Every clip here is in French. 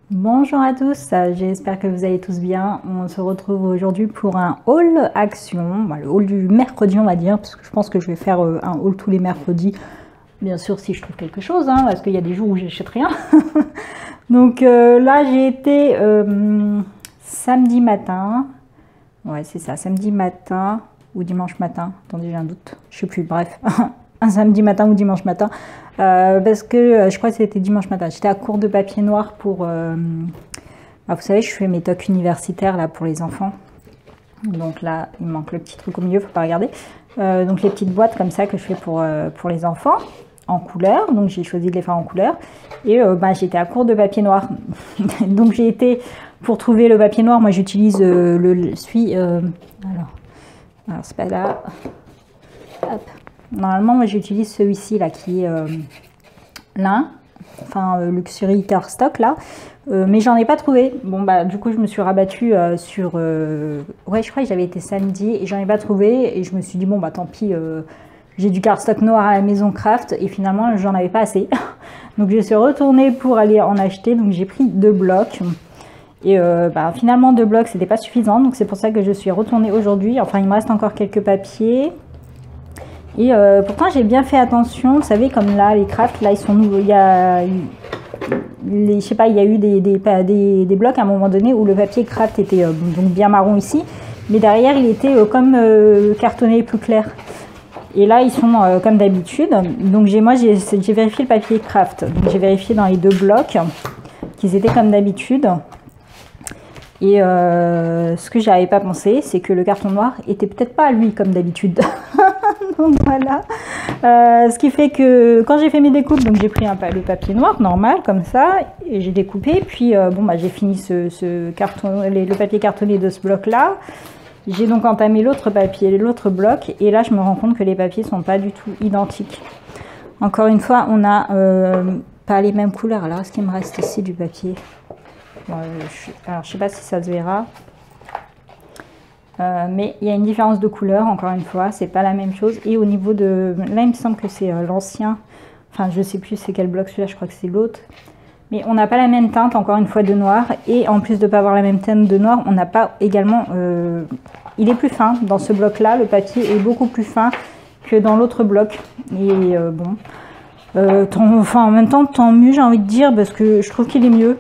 Bonjour à tous, j'espère que vous allez tous bien. On se retrouve aujourd'hui pour un haul action, le haul du mercredi on va dire, parce que je pense que je vais faire un haul tous les mercredis, bien sûr si je trouve quelque chose, hein, parce qu'il y a des jours où j'achète rien. Donc là j'ai été samedi matin, ouais c'est ça, samedi matin ou dimanche matin, attendez j'ai un doute, je sais plus, bref, un samedi matin ou dimanche matin, parce que je crois que c'était dimanche matin, j'étais à court de papier noir pour... vous savez, je fais mes tocs universitaires là pour les enfants. Donc là, il me manque le petit truc au milieu, faut pas regarder. Donc les petites boîtes comme ça que je fais pour les enfants en couleur. Donc j'ai choisi de les faire en couleur. Et j'étais à court de papier noir. Donc j'ai été pour trouver le papier noir. Moi j'utilise alors c'est pas là. Hop. Normalement moi j'utilise celui-ci là qui est lin. Enfin Luxury Cardstock là. Mais j'en ai pas trouvé. Bon du coup je me suis rabattue sur ouais je crois que j'avais été samedi et j'en ai pas trouvé et je me suis dit bon tant pis, j'ai du cardstock noir à la maison craft et finalement j'en avais pas assez. Donc je suis retournée pour aller en acheter, donc j'ai pris 2 blocs et finalement 2 blocs c'était pas suffisant, donc c'est pour ça que je suis retournée aujourd'hui. Enfin il me reste encore quelques papiers et pourtant j'ai bien fait attention, vous savez comme là les crafts là ils sont nouveaux, il y a je sais pas, il y a eu des blocs à un moment donné où le papier craft était donc bien marron ici, mais derrière il était comme cartonné plus clair. Et là ils sont comme d'habitude. Donc j'ai vérifié le papier craft. Donc j'ai vérifié dans les 2 blocs qu'ils étaient comme d'habitude. Et ce que j'avais pas pensé, c'est que le carton noir était peut-être pas à lui comme d'habitude. Donc voilà. Ce qui fait que quand j'ai fait mes découpes, donc j'ai pris le papier noir normal comme ça et j'ai découpé. Puis j'ai fini le papier cartonné de ce bloc là. J'ai donc entamé l'autre bloc et là je me rends compte que les papiers sont pas du tout identiques. Encore une fois, on a pas les mêmes couleurs. Là, ce qui me reste ici du papier. Alors je sais pas si ça se verra. Mais il y a une différence de couleur, encore une fois, c'est pas la même chose. Et au niveau de... Là, il me semble que c'est l'ancien. Enfin, je sais plus c'est quel bloc celui-là, je crois que c'est l'autre. Mais on n'a pas la même teinte, encore une fois, de noir. Et en plus de ne pas avoir la même teinte de noir, on n'a pas également... il est plus fin. Dans ce bloc-là, le papier est beaucoup plus fin que dans l'autre bloc. Et en même temps, tant mieux, j'ai envie de dire, parce que je trouve qu'il est mieux.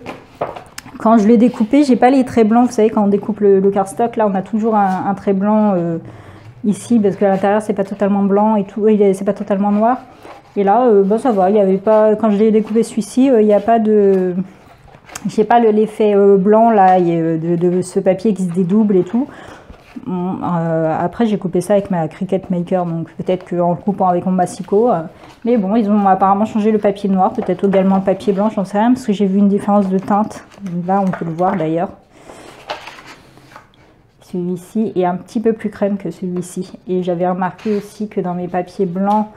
Quand je l'ai découpé, j'ai pas les traits blancs. Vous savez, quand on découpe le cardstock, là, on a toujours un trait blanc ici, parce qu'à l'intérieur, c'est pas totalement blanc et tout, c'est pas totalement noir. Et là, ça va. Il y avait pas. Quand je l'ai découpé celui-ci, il n'y a pas de. J'ai pas l'effet blanc là de ce papier qui se dédouble et tout. Après, j'ai coupé ça avec ma Cricut Maker, donc peut-être qu'en le coupant avec mon massicot. Mais bon, ils ont apparemment changé le papier noir, peut-être également le papier blanc, j'en sais rien, parce que j'ai vu une différence de teinte. Là, on peut le voir d'ailleurs. Celui-ci est un petit peu plus crème que celui-ci. Et j'avais remarqué aussi que dans mes papiers blancs,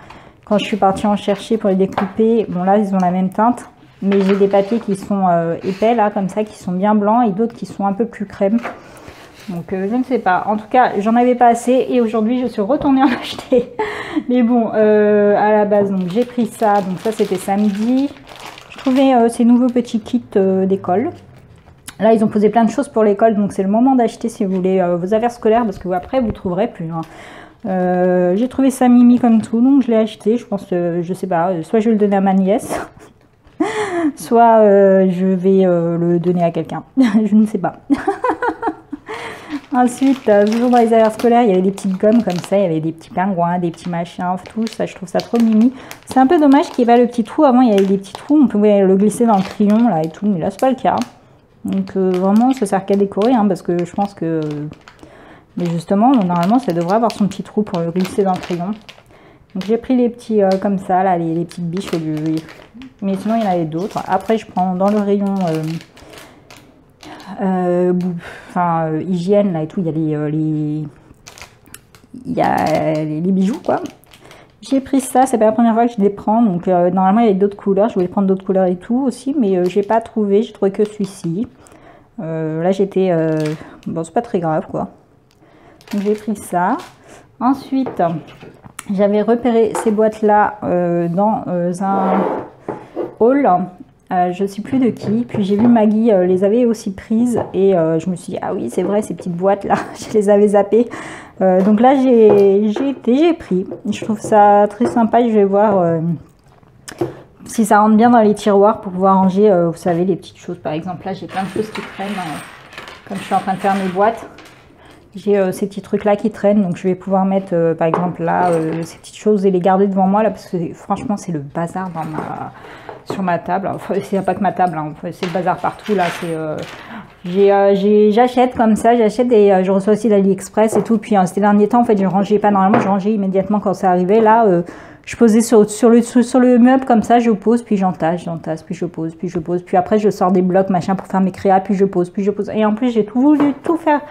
quand je suis partie en chercher pour les découper, bon là, ils ont la même teinte. Mais j'ai des papiers qui sont épais, là, comme ça, qui sont bien blancs, et d'autres qui sont un peu plus crème. Donc je ne sais pas, en tout cas j'en avais pas assez et aujourd'hui je suis retournée en acheter. Mais bon, à la base donc j'ai pris ça, donc ça c'était samedi. Je trouvais ces nouveaux petits kits d'école. Là ils ont posé plein de choses pour l'école, donc c'est le moment d'acheter si vous voulez vos affaires scolaires, parce que après vous trouverez plus. Hein. J'ai trouvé ça mimi comme tout, donc je l'ai acheté. Je pense, je sais pas, soit je vais le donner à ma nièce, soit je vais le donner à quelqu'un. Je ne sais pas. Ensuite, toujours dans les affaires scolaires, il y avait des petites gommes comme ça, il y avait des petits pingouins, des petits machins, tout ça, je trouve ça trop mimi. C'est un peu dommage qu'il n'y ait pas le petit trou. Avant, il y avait des petits trous, on pouvait le glisser dans le crayon là et tout, mais là, c'est pas le cas. Donc, vraiment, ça sert qu'à décorer, hein, parce que je pense que... Mais justement, normalement, ça devrait avoir son petit trou pour le glisser dans le crayon. Donc, j'ai pris les petits comme ça, là, les petites biches au lieu... Mais sinon, il y en avait d'autres. Après, je prends dans le rayon... hygiène là et tout, il y a les bijoux quoi. J'ai pris ça, c'est pas la première fois que je les prends, donc normalement il y avait d'autres couleurs, je voulais prendre d'autres couleurs et tout aussi, mais j'ai pas trouvé, j'ai trouvé que celui-ci. Là j'étais bon, c'est pas très grave quoi, donc j'ai pris ça. Ensuite j'avais repéré ces boîtes là dans un haul je sais plus de qui. Puis j'ai vu Maggie les avait aussi prises et je me suis dit ah oui c'est vrai ces petites boîtes là, je les avais zappées. Donc là j'ai pris. Je trouve ça très sympa. Je vais voir si ça rentre bien dans les tiroirs pour pouvoir ranger. Vous savez les petites choses. Par exemple là j'ai plein de choses qui traînent comme je suis en train de faire mes boîtes. J'ai ces petits trucs là qui traînent, donc je vais pouvoir mettre par exemple là ces petites choses et les garder devant moi là parce que franchement c'est le bazar sur ma table. Enfin, il n'y a pas que ma table, hein. C'est le bazar partout là. J'achète comme ça, j'achète et je reçois aussi d'AliExpress et tout. Puis ces derniers temps en fait je rangeais pas normalement, je rangeais immédiatement quand ça arrivait. Là je posais sur le meuble comme ça, je pose, puis j'entasse, puis je pose, puis je pose. Puis après je sors des blocs machin pour faire mes créas, puis je pose, puis je pose. Et en plus j'ai voulu tout faire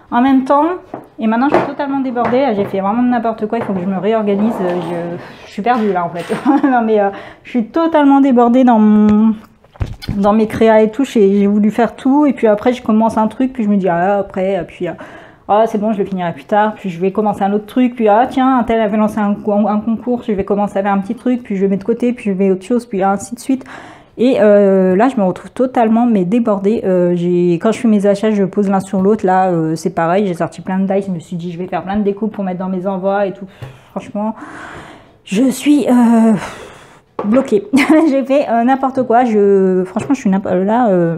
en même temps, et maintenant je suis totalement débordée, j'ai fait vraiment n'importe quoi, il faut que je me réorganise, je suis perdue là en fait. Non mais je suis totalement débordée dans mes créas et tout, j'ai voulu faire tout, et puis après je commence un truc, puis je me dis ah après, puis ah c'est bon je le finirai plus tard, puis je vais commencer un autre truc, puis ah tiens un tel avait lancé un concours, je vais commencer à faire un petit truc, puis je le mets de côté, puis je mets autre chose, puis ainsi de suite. Et là, je me retrouve totalement débordée. Quand je fais mes achats, je pose l'un sur l'autre. Là, c'est pareil. J'ai sorti plein de die. Je me suis dit, je vais faire plein de découpes pour mettre dans mes envois et tout. Franchement, je suis bloquée. J'ai fait n'importe quoi. Franchement, je suis là.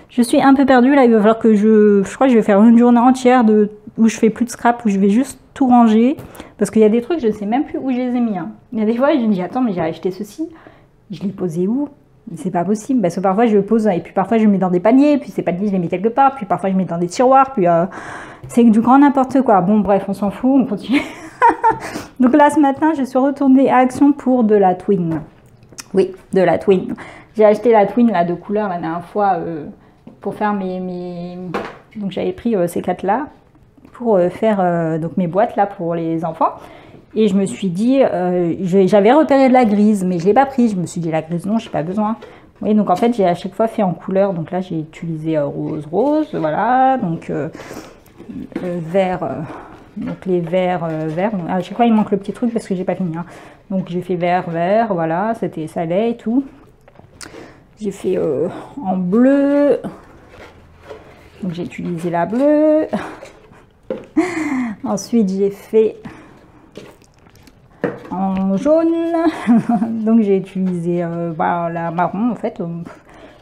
Je suis un peu perdue. Là, il va falloir que je crois que je vais faire une journée entière où je fais plus de scrap, où je vais juste tout ranger. Parce qu'il y a des trucs, je ne sais même plus où je les ai mis. Hein. Il y a des fois, je me dis, attends, mais j'ai acheté ceci. Je l'ai posé où? C'est pas possible, parce que parfois je le pose et puis parfois je le mets dans des paniers, puis ces paniers je les mets quelque part, puis parfois je les mets dans des tiroirs, puis c'est du grand n'importe quoi. Bon bref, on s'en fout, on continue. Donc là ce matin je suis retournée à Action pour de la twin. Oui, de la twin. J'ai acheté la twin là de couleur la dernière fois pour faire donc j'avais pris ces 4 là pour faire donc mes boîtes là pour les enfants. Et je me suis dit, j'avais repéré de la grise, mais je ne l'ai pas prise. Je me suis dit, la grise, non, je n'ai pas besoin. Oui, donc en fait, j'ai à chaque fois fait en couleur. Donc là, j'ai utilisé rose, voilà. Donc vert, donc les verts, verts. Donc, à chaque fois, il manque le petit truc parce que j'ai pas fini. Hein. Donc j'ai fait vert, voilà. C'était salé et tout. J'ai fait en bleu. Donc j'ai utilisé la bleue. Ensuite, j'ai fait en jaune, donc j'ai utilisé la marron en fait.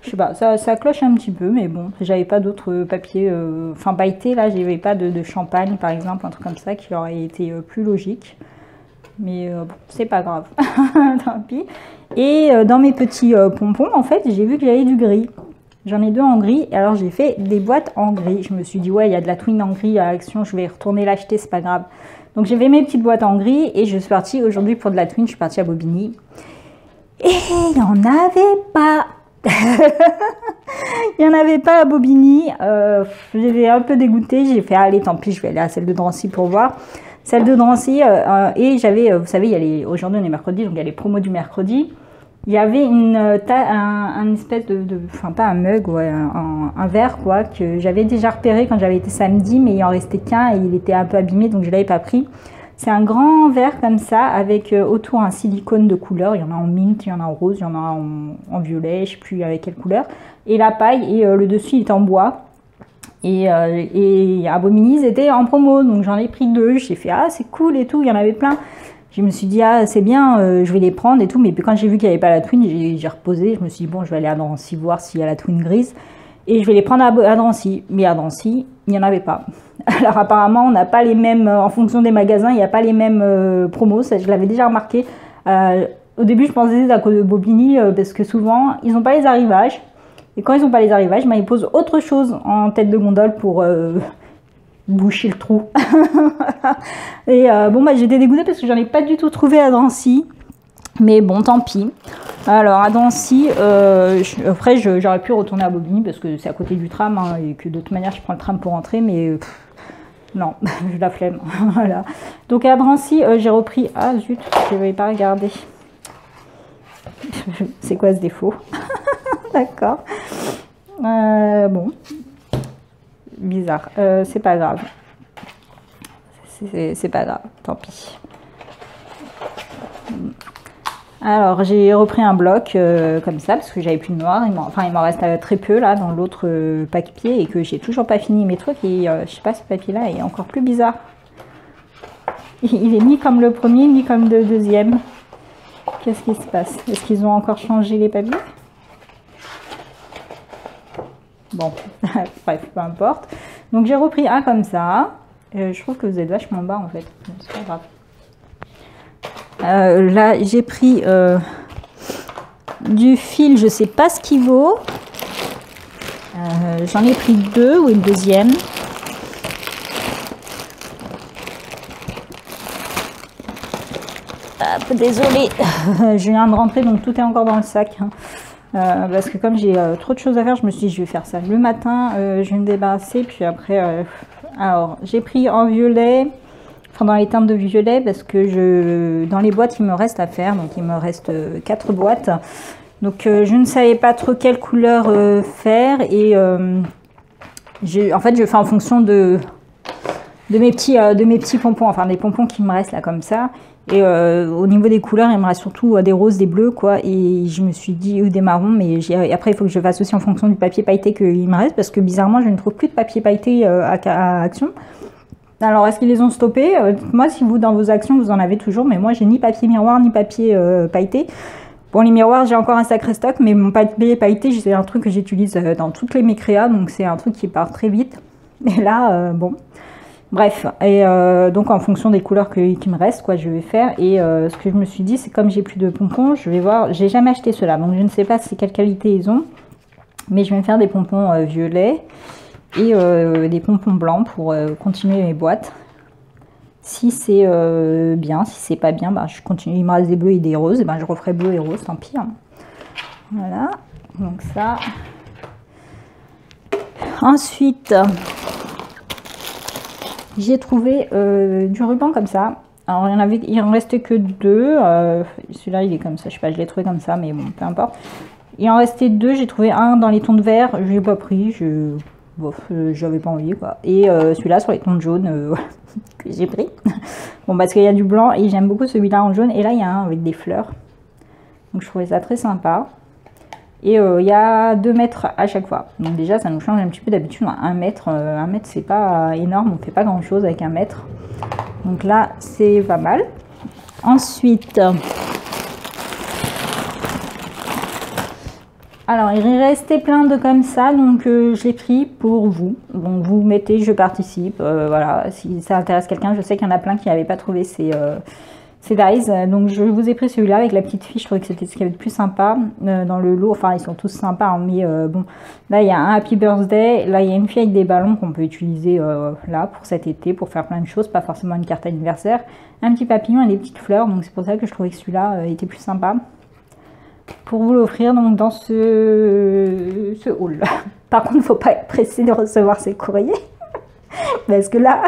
Je sais pas, ça cloche un petit peu, mais bon, j'avais pas d'autres papiers, enfin pailletés là, j'avais pas de champagne par exemple, un truc comme ça qui aurait été plus logique. Mais bon, c'est pas grave, tant pis. Et dans mes petits pompons, en fait, j'ai vu que j'avais du gris. J'en ai 2 en gris, alors j'ai fait des boîtes en gris. Je me suis dit, ouais, il y a de la twin en gris à Action, je vais retourner l'acheter, c'est pas grave. Donc j'ai fait mes petites boîtes en gris et je suis partie aujourd'hui pour de la twin, je suis partie à Bobigny. Et il n'y en avait pas. Il n'y en avait pas à Bobigny. J'étais un peu dégoûtée, j'ai fait, allez, tant pis, je vais aller à celle de Drancy pour voir. Celle de Drancy, et j'avais, vous savez, aujourd'hui on est mercredi, donc il y a les promos du mercredi. Il y avait un espèce enfin pas un mug, ouais, un verre quoi, que j'avais déjà repéré quand j'avais été samedi, mais il en restait qu'un et il était un peu abîmé, donc je ne l'avais pas pris. C'est un grand verre comme ça, avec autour un silicone de couleur, il y en a en mint, il y en a en rose, il y en a en violet, je ne sais plus avec quelle couleur, et la paille, et le dessus il est en bois. Et à Bobigny, ils étaient en promo, donc j'en ai pris 2, j'ai fait ah c'est cool et tout, il y en avait plein. Je me suis dit, ah, c'est bien, je vais les prendre et tout. Mais quand j'ai vu qu'il n'y avait pas la twin, j'ai reposé. Je me suis dit, bon, je vais aller à Drancy voir s'il y a la twin grise. Et je vais les prendre à Drancy. Mais à Drancy, il n'y en avait pas. Alors apparemment, on n'a pas les mêmes, en fonction des magasins, il n'y a pas les mêmes promos. Ça, je l'avais déjà remarqué. Au début, je pensais à cause de Bobigny, parce que souvent, ils n'ont pas les arrivages. Et quand ils n'ont pas les arrivages, ils posent autre chose en tête de gondole pour boucher le trou. Et bon bah j'étais dégoûtée parce que j'en ai pas du tout trouvé à Drancy, mais bon tant pis. Alors à Drancy, après j'aurais pu retourner à Bobigny parce que c'est à côté du tram, hein, et que de toute manière je prends le tram pour rentrer, mais non, j'ai la flemme. Voilà. Donc à Drancy, j'ai repris, ah zut, je n'avais pas regardé. C'est quoi ce défaut? D'accord. Bon, bizarre, c'est pas grave, c'est pas grave, tant pis. Alors j'ai repris un bloc comme ça parce que j'avais plus de noir. Il m'en reste très peu là dans l'autre papier et que j'ai toujours pas fini mes trucs. Et je sais pas, ce papier là est encore plus bizarre. Il est ni comme le premier ni comme le deuxième. Qu'est-ce qui se passe? Est-ce qu'ils ont encore changé les papiers? Bon, bref, peu importe. Donc j'ai repris un comme ça. Je trouve que vous êtes vachement bas en fait. C'est pas grave. Là j'ai pris du fil, je sais pas ce qu'il vaut. J'en ai pris deux ou une deuxième. Hop, désolée, je viens de rentrer donc tout est encore dans le sac. Hein. Parce que comme j'ai trop de choses à faire, je me suis dit je vais faire ça le matin. Je vais me débarrasser puis après. Alors j'ai pris en violet. Dans les teintes de violet parce que dans les boîtes il me reste à faire, donc il me reste 4 boîtes, donc je ne savais pas trop quelle couleur faire et en fait je fais en fonction de mes petits pompons, enfin des pompons qui me restent là comme ça, et au niveau des couleurs il me reste surtout des roses, des bleus quoi, et je me suis dit ou des marrons, mais après il faut que je fasse aussi en fonction du papier pailleté qu'il me reste parce que bizarrement je ne trouve plus de papier pailleté à Action. Alors, est-ce qu'ils les ont stoppés? Moi, si vous, dans vos actions, vous en avez toujours, mais moi, j'ai ni papier miroir, ni papier pailleté. Bon, les miroirs, j'ai encore un sacré stock, mais mon papier pailleté, c'est un truc que j'utilise dans toutes mes créas, donc c'est un truc qui part très vite. Et là, bon, bref. Et donc, en fonction des couleurs qui me restent, quoi, je vais faire. Et ce que je me suis dit, c'est comme j'ai plus de pompons, je vais voir. J'ai jamais acheté ceux-là, donc je ne sais pas quelle qualité ils ont, mais je vais me faire des pompons violets. Et des pompons blancs pour continuer mes boîtes. Si c'est bien, si c'est pas bien, bah, je continue. Il me reste des bleus et des roses, bah, je referai bleu et rose, tant pis. Hein. Voilà, donc ça. Ensuite, j'ai trouvé du ruban comme ça. Alors il en restait que deux. Celui-là il est comme ça, je sais pas, je l'ai trouvé comme ça, mais bon, peu importe. Il en restait deux, j'ai trouvé un dans les tons de vert, je l'ai pas pris, j'avais pas envie quoi. Et celui-là sur les tons de jaune que j'ai pris. Bon parce qu'il y a du blanc et j'aime beaucoup celui-là en jaune. Et là il y a un avec des fleurs. Donc je trouvais ça très sympa. Et il y a 2 mètres à chaque fois. Donc déjà ça nous change un petit peu, d'habitude 1 mètre. 1 mètre c'est pas énorme, on fait pas grand chose avec 1 mètre. Donc là c'est pas mal. Ensuite... Alors, il restait plein de comme ça, donc je l'ai pris pour vous. Donc, vous mettez, je participe. Voilà, si ça intéresse quelqu'un, je sais qu'il y en a plein qui n'avaient pas trouvé ces dies. Donc, je vous ai pris celui-là avec la petite fiche. Je trouvais que c'était ce qu'il y avait de plus sympa dans le lot. Enfin, ils sont tous sympas, hein, mais bon. Là, il y a un Happy Birthday. Là, il y a une fille avec des ballons qu'on peut utiliser là pour cet été, pour faire plein de choses. Pas forcément une carte anniversaire. Un petit papillon et des petites fleurs. Donc, c'est pour ça que je trouvais que celui-là était plus sympa. Pour vous l'offrir donc dans ce haul. Par contre, il ne faut pas être pressé de recevoir ces courriers. Parce que là,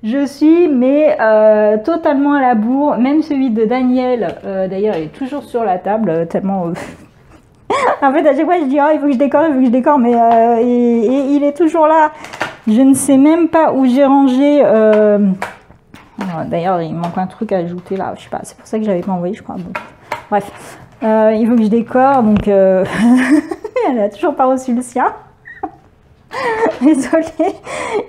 je suis totalement à la bourre. Même celui de Daniel, d'ailleurs, il est toujours sur la table, tellement... En fait, à chaque fois, je dis, oh, il faut que je décore, mais il est toujours là. Je ne sais même pas où j'ai rangé... D'ailleurs, il manque un truc à ajouter là, je sais pas, c'est pour ça que j'avais pas envoyé, je crois. Bon. Bref. Il faut que je décore, donc elle n'a toujours pas reçu le sien. Désolée.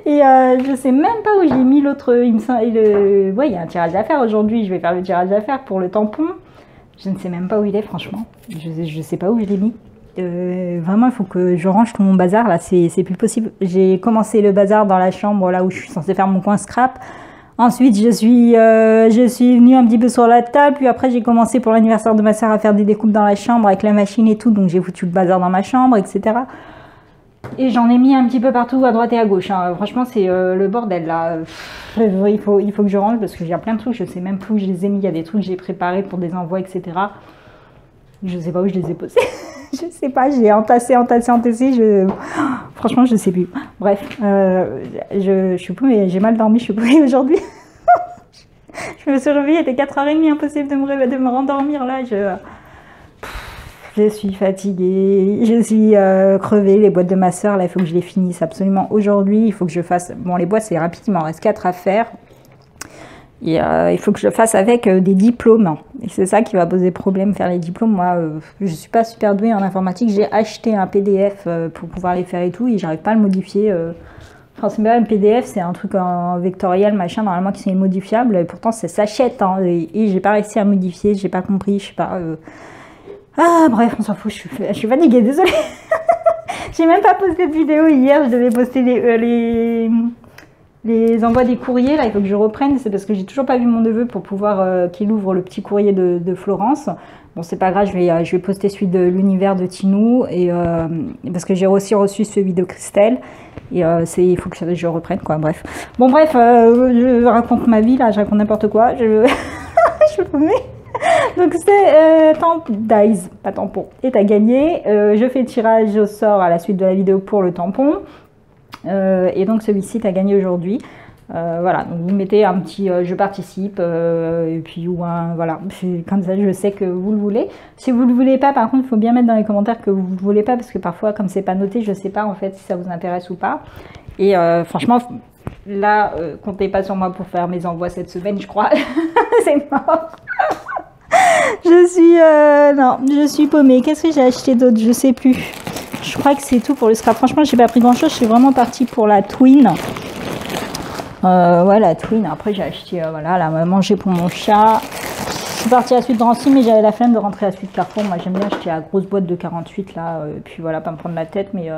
Et je sais même pas où j'ai mis l'autre. Ouais, il y a un tirage à faire aujourd'hui. Je vais faire le tirage à faire pour le tampon. Je ne sais même pas où il est, franchement. Je sais pas où je l'ai mis. Vraiment, il faut que je range tout mon bazar. Là, c'est plus possible. J'ai commencé le bazar dans la chambre, là où je suis censée faire mon coin scrap. Ensuite, je suis venue un petit peu sur la table, puis après j'ai commencé pour l'anniversaire de ma soeur à faire des découpes dans la chambre avec la machine et tout, donc j'ai foutu le bazar dans ma chambre, etc. Et j'en ai mis un petit peu partout, à droite et à gauche. Hein. Franchement, c'est le bordel là. Il faut que je range parce que j'ai plein de trucs, je sais même plus où je les ai mis. Il y a des trucs que j'ai préparés pour des envois, etc. Je sais pas où je les ai posés. Je sais pas, j'ai entassé. Franchement, je sais plus. Bref, j'ai mal dormi, je suis plus aujourd'hui. Je me suis réveillée, il était 4h30, impossible de me rendormir là. Je suis fatiguée, je suis crevée. Les boîtes de ma soeur, là, il faut que je les finisse absolument aujourd'hui. Il faut que je fasse... Bon, les boîtes, c'est rapide, il m'en reste 4 à faire. Et il faut que je le fasse avec des diplômes. Et c'est ça qui va poser problème, faire les diplômes. Moi, je ne suis pas super douée en informatique. J'ai acheté un PDF pour pouvoir les faire et tout, et j'arrive pas à le modifier. Enfin, c'est pas un PDF, c'est un truc en vectoriel, machin, normalement qui sont modifiables. Et pourtant, ça s'achète. Hein, et j'ai pas réussi à modifier, j'ai pas compris, je sais pas. Ah, bref, on s'en fout, je suis fatiguée, désolée. J'ai même pas posté de vidéo hier, je devais poster les envois des courriers, là, il faut que je reprenne, c'est parce que j'ai toujours pas vu mon neveu pour pouvoir qu'il ouvre le petit courrier de Florence. Bon, c'est pas grave, je vais poster celui de l'univers de Tinou, et parce que j'ai aussi reçu celui de Christelle, et il faut que je reprenne, quoi, bref. Bon, bref, je raconte ma vie, là, je raconte n'importe quoi, je me mets. Donc c'est Dice, pas tampon, et t'as gagné. Je fais le tirage au sort à la suite de la vidéo pour le tampon. Et donc celui-ci t'as gagné aujourd'hui. Voilà, donc vous mettez un petit je participe et puis ou un voilà, comme ça je sais que vous le voulez. Si vous le voulez pas, par contre il faut bien mettre dans les commentaires que vous le voulez pas, parce que parfois comme c'est pas noté, je sais pas en fait si ça vous intéresse ou pas. Et franchement là comptez pas sur moi pour faire mes envois cette semaine, je crois. C'est mort. Je suis paumée. Qu'est-ce que j'ai acheté d'autre? Je sais plus. Je crois que c'est tout pour le scrap. Franchement, j'ai pas pris grand chose. Je suis vraiment partie pour la Twin. Ouais, la Twin. Après, j'ai acheté voilà, la manger pour mon chat. Je suis partie à la suite de Drancy, mais j'avais la flemme de rentrer à la suite Carrefour. Moi, j'aime bien acheter la grosse boîte de 48 là. Et puis voilà, pas me prendre la tête. Mais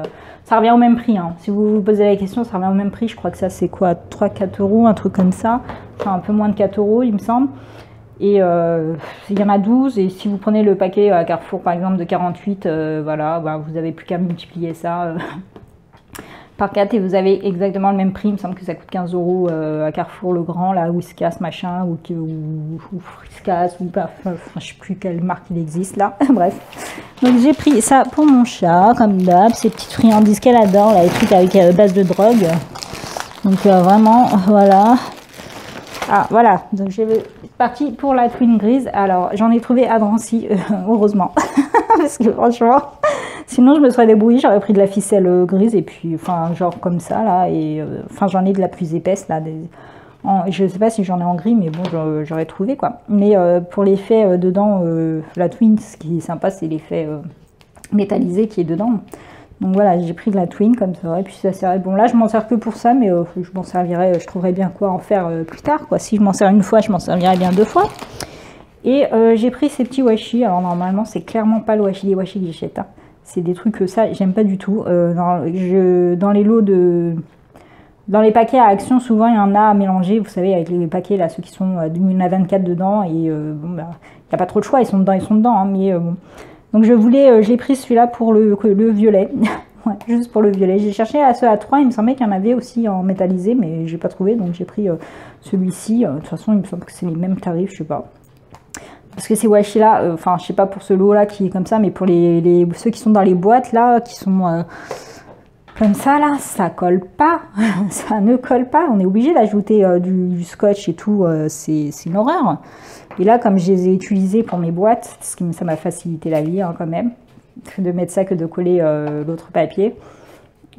ça revient au même prix. Hein. Si vous vous posez la question, ça revient au même prix. Je crois que ça, c'est quoi, 3-4 euros, un truc comme ça. Enfin, un peu moins de 4 euros, il me semble. Et il y en a 12, et si vous prenez le paquet à Carrefour par exemple de 48, voilà, bah, vous n'avez plus qu'à multiplier ça par 4 et vous avez exactement le même prix. Il me semble que ça coûte 15 euros à Carrefour, le grand, là, Whiskas machin, ou Friskas, ou pas, enfin, je ne sais plus quelle marque il existe là, bref. Donc j'ai pris ça pour mon chat, comme d'hab, ces petites friandises qu'elle adore, là, les trucs avec base de drogue. Donc vraiment, voilà. Ah voilà, donc j'ai parti pour la Twin grise. Alors j'en ai trouvé à Drancy, heureusement, parce que franchement, sinon je me serais débrouillée, j'aurais pris de la ficelle grise et puis, enfin genre comme ça là, et enfin j'en ai de la plus épaisse là, je sais pas si j'en ai en gris, mais bon j'aurais trouvé quoi. Mais pour l'effet dedans, la Twin, ce qui est sympa, c'est l'effet métallisé qui est dedans. Donc voilà, j'ai pris de la Twin comme ça, et puis ça sert. Bon là, je m'en sers que pour ça, mais je m'en servirai, je trouverai bien quoi en faire plus tard, quoi. Si je m'en sers une fois, je m'en servirai bien 2 fois. Et j'ai pris ces petits washi. Alors normalement, c'est clairement pas le washi des washi que j'achète. Hein. C'est des trucs que ça, j'aime pas du tout. Dans les lots de... Dans les paquets à Action, souvent il y en a à mélanger, vous savez, avec les paquets là, ceux qui sont il y en a 24 dedans, et bon, bah, il n'y a pas trop de choix, ils sont dedans, hein, mais bon. Donc j'ai pris celui-là pour le violet, ouais, juste pour le violet. J'ai cherché à ceux à 3, il me semblait qu'il y en avait aussi en métallisé, mais j'ai pas trouvé, donc j'ai pris celui-ci. De toute façon, il me semble que c'est les mêmes tarifs, je sais pas. Parce que ces washi là, enfin je sais pas pour ce lot là qui est comme ça, mais pour ceux qui sont dans les boîtes là, qui sont comme ça là, ça colle pas, ça ne colle pas. On est obligé d'ajouter du scotch et tout, c'est une horreur. Et là, comme je les ai utilisés pour mes boîtes, ça m'a facilité la vie hein, quand même, de mettre ça que de coller l'autre papier.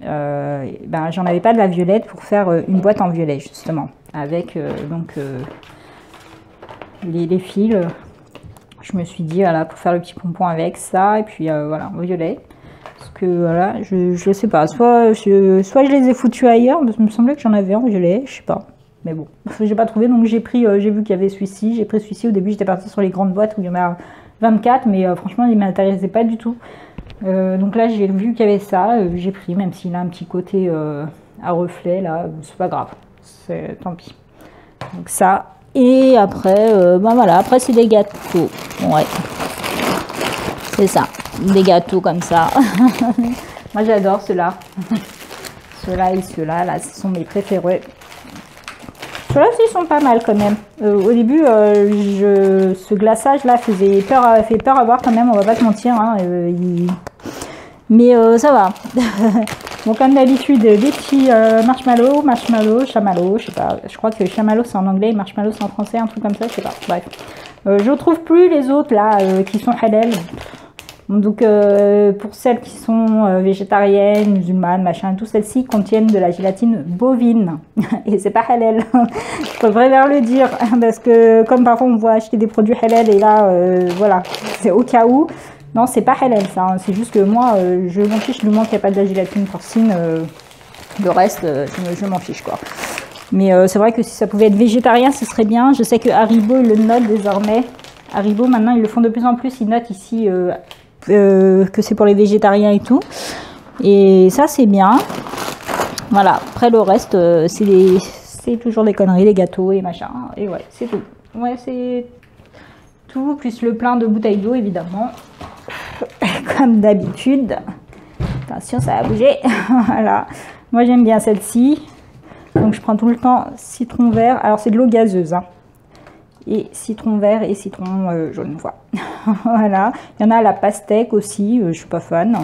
Ben, j'en avais pas de la violette pour faire une boîte en violet justement, avec donc les fils. Je me suis dit voilà, pour faire le petit pompon avec ça, et puis voilà, en violet. Parce que voilà, je sais pas, soit je les ai foutus ailleurs, mais il me semblait que j'en avais en violet, je sais pas. Mais bon, j'ai pas trouvé, donc j'ai vu qu'il y avait celui-ci. J'ai pris celui-ci. Au début, j'étais partie sur les grandes boîtes où il y en a 24, mais franchement, il ne m'intéressait pas du tout. Donc là, j'ai vu qu'il y avait ça. J'ai pris, même s'il a un petit côté à reflet, là, c'est pas grave. Tant pis. Donc ça. Et après, ben voilà, après, c'est des gâteaux. Ouais. C'est ça. Des gâteaux comme ça. Moi, j'adore ceux-là. Ceux-là et ceux-là, là, ce sont mes préférés. Ceux-là aussi sont pas mal quand même. Au début, ce glaçage là fait peur à voir quand même, on va pas se mentir. Hein, mais ça va. Bon, comme d'habitude, des petits marshmallows, chamallows, je sais pas. Je crois que chamallow c'est en anglais, marshmallow c'est en français, un truc comme ça, je sais pas. Bref. Je trouve plus les autres là qui sont halal. Donc pour celles qui sont végétariennes, musulmanes, machin, tout, celles-ci contiennent de la gélatine bovine et c'est pas halal. Je préfère le dire parce que comme parfois on voit acheter des produits halal et là voilà, c'est au cas où. Non, c'est pas halal ça, hein. C'est juste que moi je m'en fiche du moment qu'il n'y a pas de la gélatine porcine, le reste je m'en fiche quoi. Mais c'est vrai que si ça pouvait être végétarien, ce serait bien. Je sais que Haribo il le note désormais. Haribo maintenant ils le font de plus en plus, ils notent ici que c'est pour les végétariens et tout. Et ça c'est bien. Voilà, après le reste c'est toujours des conneries, des gâteaux et machin. Et ouais, c'est tout. Ouais, c'est tout, plus le plein de bouteilles d'eau évidemment. Comme d'habitude. Attention, ça va bouger. Voilà. Moi j'aime bien celle-ci. Donc je prends tout le temps citron vert. Alors c'est de l'eau gazeuse. Hein. Et citron vert et citron jaune. Voilà. Il y en a à la pastèque aussi. Je suis pas fan.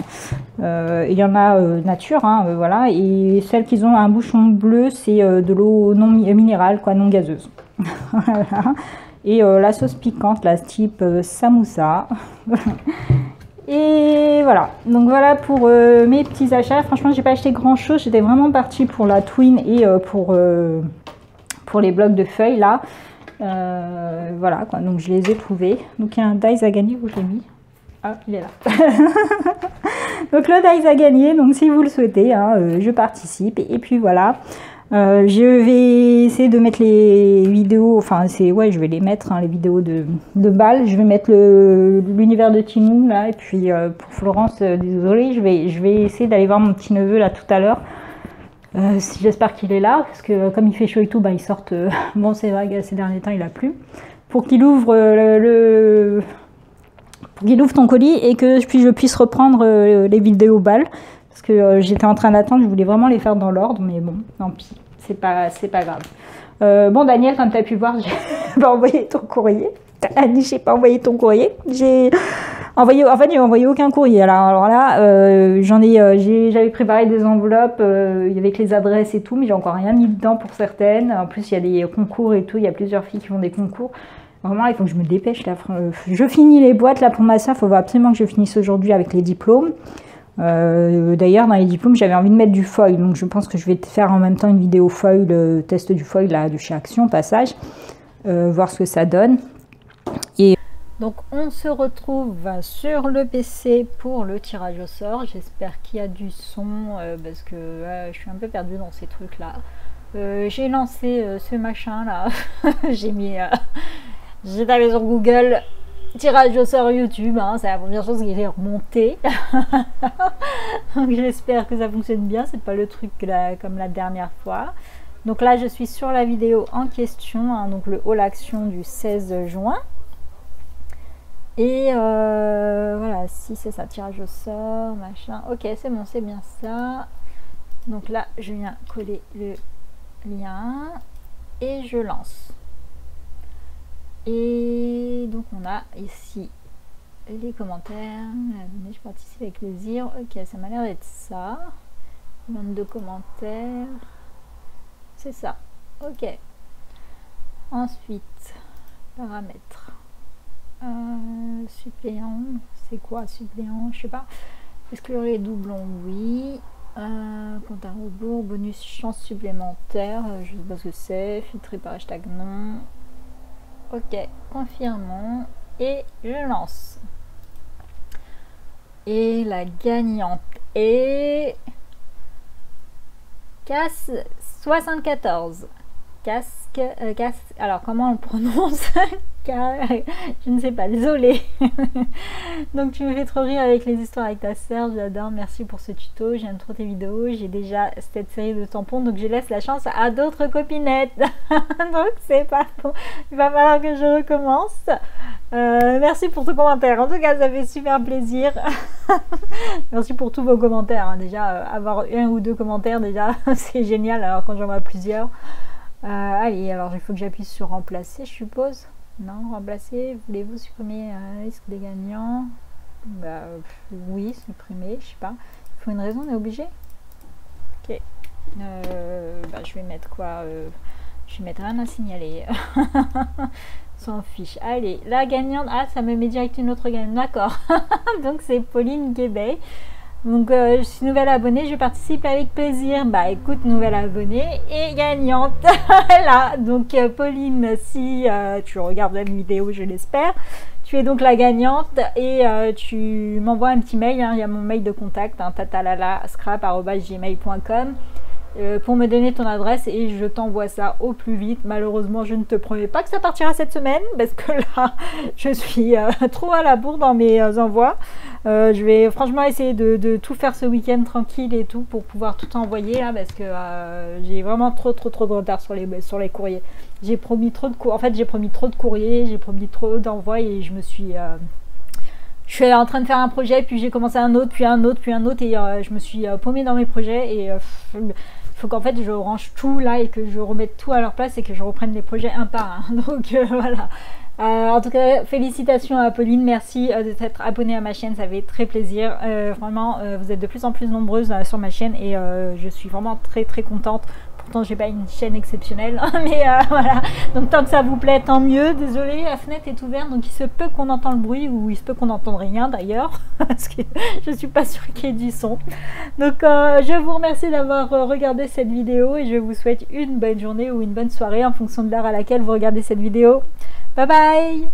Il y en a nature. Hein, voilà. Et celles qui ont un bouchon bleu, c'est de l'eau non minérale, quoi, non gazeuse. Voilà. Et la sauce piquante, la type samoussa. Et voilà, donc voilà pour mes petits achats. Franchement, j'ai pas acheté grand chose. J'étais vraiment partie pour la Twin et pour les blocs de feuilles là. Voilà quoi, donc je les ai trouvés. Donc il y a un dice à gagner, où je l'ai mis. Ah, il est là. Donc le dice à gagner, donc si vous le souhaitez, hein, je participe. Et puis voilà. Je vais essayer de mettre les vidéos, enfin c'est ouais, je vais les mettre hein, les vidéos de Bâle. Je vais mettre l'univers de Tinou là, et puis pour Florence, désolée, je vais essayer d'aller voir mon petit neveu là tout à l'heure. J'espère qu'il est là, parce que comme il fait chaud et tout, bah ils sortent. Bon, c'est vrai que ces derniers temps il a plu. Pour qu'il ouvre pour qu'il ouvre ton colis et que je puisse reprendre les vidéos Bâle. Parce que j'étais en train d'attendre, je voulais vraiment les faire dans l'ordre, mais bon, tant pis, c'est pas grave. Bon Daniel, comme tu as pu voir, j'ai pas envoyé ton courrier. Annie, j'ai pas envoyé ton courrier. J'ai envoyé aucun courrier. Alors là, j'avais préparé des enveloppes avec les adresses et tout, mais j'ai encore rien mis dedans pour certaines. En plus, il y a des concours et tout, il y a plusieurs filles qui font des concours. Vraiment, il faut que je me dépêche là. Je finis les boîtes là pour ma soeur, il faut absolument que je finisse aujourd'hui avec les diplômes. D'ailleurs dans les diplômes j'avais envie de mettre du foil, donc je pense que je vais faire en même temps une vidéo foil, le test du foil là de chez Action passage, voir ce que ça donne. Et donc on se retrouve sur le PC pour le tirage au sort. J'espère qu'il y a du son parce que je suis un peu perdue dans ces trucs là. J'ai lancé ce machin là. J'ai tapé sur Google tirage au sort YouTube, hein, c'est la première chose qui est remontée. Donc j'espère que ça fonctionne bien, c'est pas le truc comme la dernière fois. Donc là je suis sur la vidéo en question, hein, donc le haul action du 16 juin. Et voilà, si c'est ça, tirage au sort, machin. Ok, c'est bon, c'est bien ça. Donc là je viens coller le lien et je lance. Et donc on a ici les commentaires. Je participe avec plaisir. Ok, ça m'a l'air d'être ça. 22 commentaires. C'est ça. Ok. Ensuite, paramètres. Suppléant. C'est quoi suppléant? Je sais pas. Exclure les doublons, oui. Compte à rebours. Bonus chance supplémentaire. Je sais pas ce que c'est. Filtré par hashtag non. Ok, confirmons et je lance. Et la gagnante est Casse 74. Casque, alors comment on le prononce? Je ne sais pas, désolée. Donc tu me fais trop rire avec les histoires avec ta sœur, j'adore, merci pour ce tuto, j'aime trop tes vidéos, j'ai déjà cette série de tampons, donc je laisse la chance à d'autres copinettes. Donc c'est pas bon, il va falloir que je recommence. Merci pour ton commentaire, en tout cas ça fait super plaisir. Merci pour tous vos commentaires, hein. Déjà avoir un ou deux commentaires déjà c'est génial, alors quand j'en vois plusieurs. Allez, alors il faut que j'appuie sur remplacer, je suppose. Non, remplacer, voulez-vous supprimer un risque des gagnants? Bah oui, supprimer, je sais pas. Il faut une raison, on est obligé? Ok. Bah, je vais mettre quoi Je vais mettre rien à signaler. S'en fiche. Allez, la gagnante. Ah, ça me met direct une autre gagnante. D'accord. Donc c'est Pauline Guébet. Donc je suis nouvelle abonnée, je participe avec plaisir. Bah écoute, nouvelle abonnée et gagnante. Voilà. Donc Pauline, si tu regardes la vidéo, je l'espère, tu es donc la gagnante et tu m'envoies un petit mail. Hein, il y a mon mail de contact, hein, tatalalascrap@gmail.com. Pour me donner ton adresse et je t'envoie ça au plus vite. Malheureusement, je ne te promets pas que ça partira cette semaine parce que là, je suis trop à la bourre dans mes envois. Je vais franchement essayer de tout faire ce week-end tranquille et tout pour pouvoir tout envoyer là parce que j'ai vraiment trop de retard sur les courriers. J'ai promis trop de j'ai promis trop de courriers, j'ai promis trop d'envois et je me suis... je suis en train de faire un projet, puis j'ai commencé un autre, puis un autre, puis un autre, et je me suis paumée dans mes projets. Et il faut qu'en fait je range tout là et que je remette tout à leur place et que je reprenne les projets un par un. Donc voilà. En tout cas, félicitations à Pauline, merci de t'être abonnée à ma chaîne, ça fait très plaisir. Vraiment, vous êtes de plus en plus nombreuses sur ma chaîne et je suis vraiment très contente. Pourtant, j'ai pas une chaîne exceptionnelle, mais voilà. Donc tant que ça vous plaît, tant mieux. Désolée, la fenêtre est ouverte, donc il se peut qu'on entende le bruit ou il se peut qu'on n'entende rien d'ailleurs, parce que je suis pas sûre qu'il y ait du son. Donc je vous remercie d'avoir regardé cette vidéo et je vous souhaite une bonne journée ou une bonne soirée en fonction de l'heure à laquelle vous regardez cette vidéo. Bye bye!